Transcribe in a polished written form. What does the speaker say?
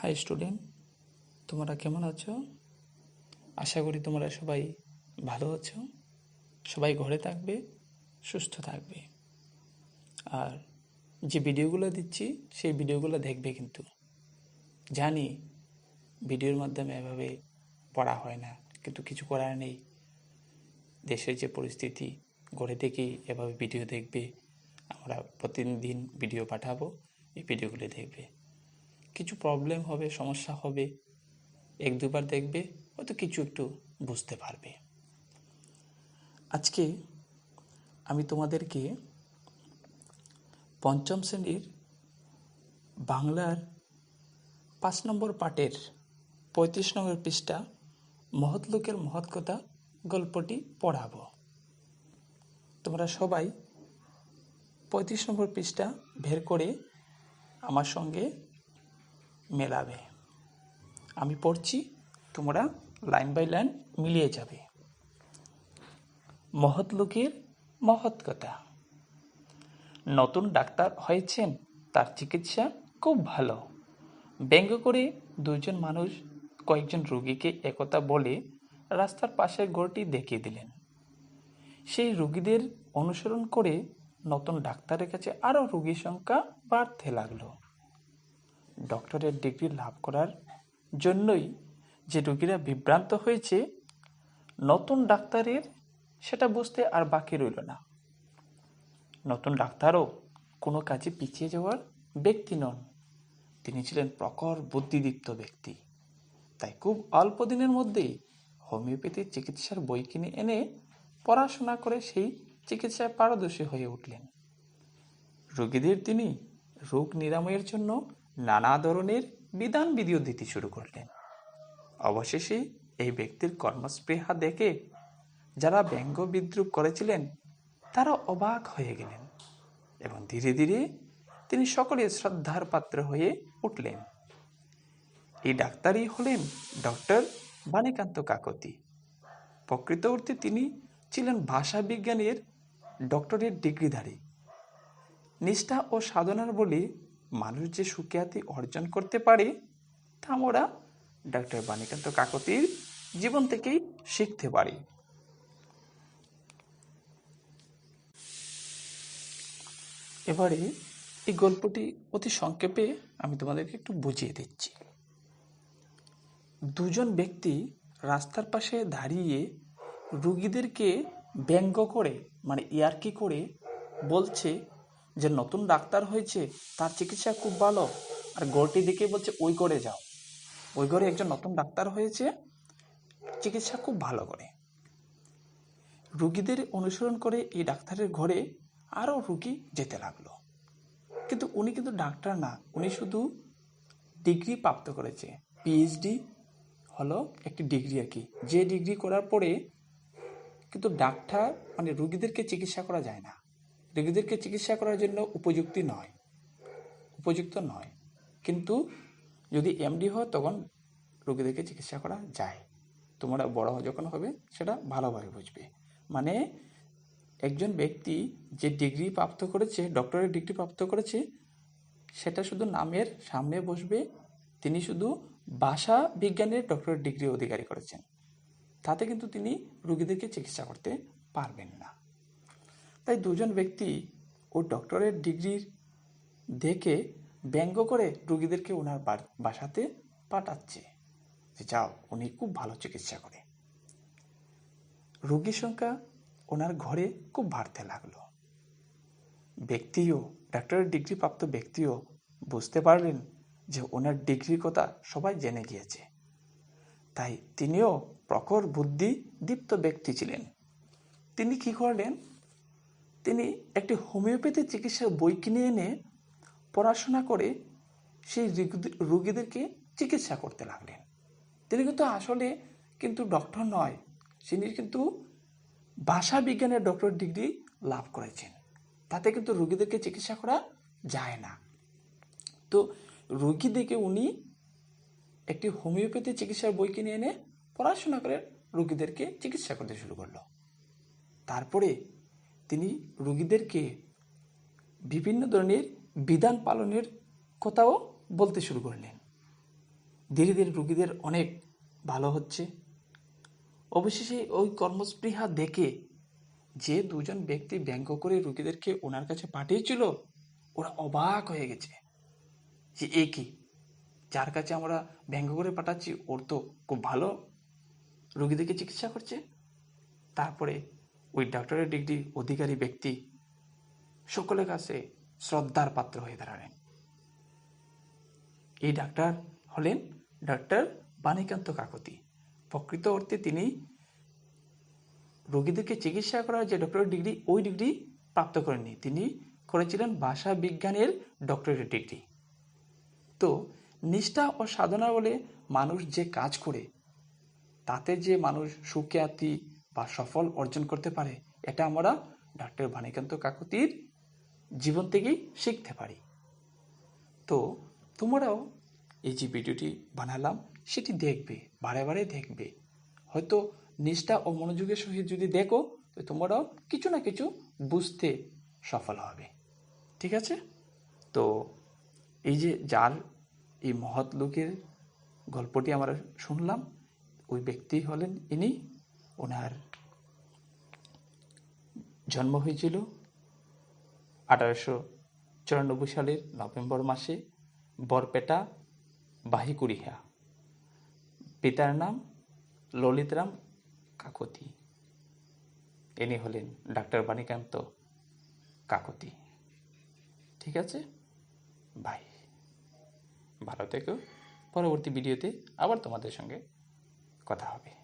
High student, তোমরা কেমন আছো? আশা করি তোমরা সবাই ভালো আছো। সবাই ঘরে থাকবে, সুস্থ থাকবে। আর যে ভিডিওগুলো দিচ্ছি সেই ভিডিওগুলো দেখবে। কিন্তু জানি ভিডিওর মাধ্যমে এভাবে পড়া হয় না, কিন্তু কিছু করার নেই। দেশের যে পরিস্থিতি, ঘরে থেকেই এভাবে ভিডিও দেখবে। আমরা প্রতিদিন ভিডিও পাঠাবো, এই ভিডিওগুলো দেখবে। কিছু প্রবলেম হবে, সমস্যা হবে, এক দুবার দেখবে, হয়তো কিছু একটু বুঝতে পারবে। আজকে আমি তোমাদেরকে পঞ্চম শ্রেণীর বাংলার 5 নম্বর পাঠের 35 নম্বর পৃষ্ঠা মহৎ লোকের মহৎ কথা গল্পটি পড়াবো। তোমরা সবাই 35 নম্বর পৃষ্ঠা বের করে আমার সঙ্গে মেলাবে। আমি পড়ছি, তোমরা লাইন বাই লাইন মিলিয়ে যাবে। মহৎ লোকের মহৎ কথা। নতুন ডাক্তার হয়েছেন, তার চিকিৎসা খুব ভালো। ব্যঙ্গ করে দুজন মানুষ কয়েকজন রোগীকে একথা বলে রাস্তার পাশের ঘরটি দেখিয়ে দিলেন। সেই রোগীদের অনুসরণ করে নতুন ডাক্তারের কাছে আরও রোগীর সংখ্যা বাড়তে লাগলো। ডক্টরের ডিগ্রি লাভ করার জন্যই যে রোগীরা বিভ্রান্ত হয়েছে, নতুন ডাক্তারের সেটা বুঝতে আর বাকি রইল না। নতুন ডাক্তারও কোনো কাজে পিছিয়ে যাওয়ার ব্যক্তি নন, তিনি ছিলেন প্রখর বুদ্ধিদীপ্ত ব্যক্তি। তাই খুব অল্প দিনের মধ্যেই হোমিওপ্যাথির চিকিৎসার বই কিনে এনে পড়াশোনা করে সেই চিকিৎসায় পারদর্শী হয়ে উঠলেন। রোগীদের তিনি রোগ নিরাময়ের জন্য নানা ধরনের বিধান বিধিও দিতে শুরু করলেন। অবশেষে এই ব্যক্তির কর্মস্পৃহা দেখে যারা ব্যঙ্গ বিদ্রুপ করেছিলেন তারা অবাক হয়ে গেলেন এবং ধীরে ধীরে তিনি সকলের শ্রদ্ধার পাত্র হয়ে উঠলেন। এই ডাক্তারই হলেন ডক্টর বাণীকান্ত কাকতি। প্রকৃত অর্থে তিনি ছিলেন ভাষা বিজ্ঞানের ডক্টরেট ডিগ্রিধারী। নিষ্ঠা ও সাধনার বলে মানুষ যে সুখ্যাতি অর্জন করতে পারে তা আমরা ডক্টর বাণীকান্ত কাকতির জীবন থেকেই শিখতে পারি। এবারে এই গল্পটি অতি সংক্ষেপে আমি তোমাদেরকে একটু বুঝিয়ে দিচ্ছি। দুজন ব্যক্তি রাস্তার পাশে দাঁড়িয়ে রুগীদেরকে ব্যঙ্গ করে, মানে ইয়ার্কি করে বলছে যে নতুন ডাক্তার হয়েছে, তার চিকিৎসা খুব ভালো। আর ঘরটি দেখে বলছে ওই ঘরে যাও, ওই ঘরে একজন নতুন ডাক্তার হয়েছে, চিকিৎসা খুব ভালো করে। রুগীদের অনুসরণ করে এই ডাক্তারের ঘরে আরও রুগী যেতে লাগলো। কিন্তু উনি কিন্তু ডাক্তার না, উনি শুধু ডিগ্রি প্রাপ্ত করেছে। পিএইচডি হলো একটি ডিগ্রি আর কি, যে ডিগ্রি করার পরে কিন্তু ডাক্তার মানে রুগীদেরকে চিকিৎসা করা যায় না, রুগীদেরকে চিকিৎসা করার জন্য উপযুক্ত নয়। কিন্তু যদি এমডি হয় তখন রোগীদেরকে চিকিৎসা করা যায়। তোমরা বড় যখন হবে সেটা ভালোভাবে বুঝবে। মানে একজন ব্যক্তি যে ডিগ্রি প্রাপ্ত করেছে, ডক্টরেট ডিগ্রি প্রাপ্ত করেছে, সেটা শুধু নামের সামনে বসবে। তিনি শুধু ভাষা বিজ্ঞানের ডক্টরেট ডিগ্রি অধিকারী করেছেন, তাতে কিন্তু তিনি রোগীদেরকে চিকিৎসা করতে পারবেন না। তাই দুজন ব্যক্তি ও ডক্টরেট ডিগ্রির দেখে ব্যঙ্গ করে রোগীদেরকে ওনার বাসাতে পাঠাচ্ছে যে যাও, উনি খুব ভালো চিকিৎসা করে। রোগীর সংখ্যা ওনার ঘরে খুব বাড়তে লাগলো। ব্যক্তিও, ডক্টরেট ডিগ্রি প্রাপ্ত ব্যক্তিও বুঝতে পারলেন যে ওনার ডিগ্রির কথা সবাই জেনে গিয়েছে। তাই তিনিও প্রখর বুদ্ধি দীপ্ত ব্যক্তি ছিলেন। তিনি কি করলেন, তিনি একটি হোমিওপ্যাথি চিকিৎসার বই কিনে এনে পড়াশোনা করে সেই রোগীদেরকে চিকিৎসা করতে লাগলেন। তিনি কিন্তু আসলে কিন্তু ডক্টর নয়, তিনি কিন্তু ভাষা বিজ্ঞানের ডক্টর ডিগ্রি লাভ করেছেন, তাতে কিন্তু রোগীদেরকে চিকিৎসা করা যায় না। তো রোগী দেখে উনি একটি হোমিওপ্যাথি চিকিৎসার বই কিনে এনে পড়াশোনা করে রোগীদেরকে চিকিৎসা করতে শুরু করলো। তারপরে তিনি রোগীদেরকে বিভিন্ন ধরনের বিধান পালনের কথাও বলতে শুরু করলেন। ধীরে ধীরে রুগীদের অনেক ভালো হচ্ছে। অবশেষে ওই কর্মস্পৃহা দেখে যে দুজন ব্যক্তি ব্যঙ্গ করে রুগীদেরকে ওনার কাছে পাঠিয়েছিল, ওরা অবাক হয়ে গেছে যে এ কি, যার কাছে আমরা ব্যঙ্গ করে পাঠাচ্ছি ওর তো খুব ভালো রুগীদেরকে চিকিৎসা করছে। তারপরে ওই ডক্টরেট ডিগ্রি অধিকারী ব্যক্তি সকলের কাছে শ্রদ্ধার পাত্র হয়ে দাঁড়ালেন। এই ডাক্তার হলেন ডক্টর বাণীকান্ত কাকতি। প্রকৃত অর্থে তিনি রোগীদেরকে চিকিৎসা করার যে ডক্টরেট ডিগ্রি, ওই ডিগ্রি প্রাপ্ত করেননি, তিনি করেছিলেন ভাষা বিজ্ঞানের ডক্টরেট ডিগ্রি। তো নিষ্ঠা ও সাধনা বলে মানুষ যে কাজ করে তাতে যে মানুষ সুখ্যাতি বা সফল অর্জন করতে পারে, এটা আমরা ডক্টর বাণীকান্ত কাকতির জীবন থেকেই শিখতে পারি। তো তোমরাও এই যে ভিডিওটি বানালাম সেটি দেখবে, বারে বারে দেখবে। হয়তো নিষ্ঠা ও মনোযোগের সহিত যদি দেখো তো তোমরাও কিছু না কিছু বুঝতে সফল হবে। ঠিক আছে? তো এই যে যার এই মহৎ লোকের গল্পটি আমরা শুনলাম, ওই ব্যক্তি হলেন ইনি। ওনার জন্ম হয়েছিল 1894 সালের নভেম্বর মাসে বরপেটা বাহিকুড়িয়া। পিতার নাম ললিতরাম কাকতি। ইনি হলেন ডাক্তার বাণীকান্ত কাকতি। ঠিক আছে, বাই। ভালো থেকো। পরবর্তী ভিডিওতে আবার তোমাদের সঙ্গে কথা হবে।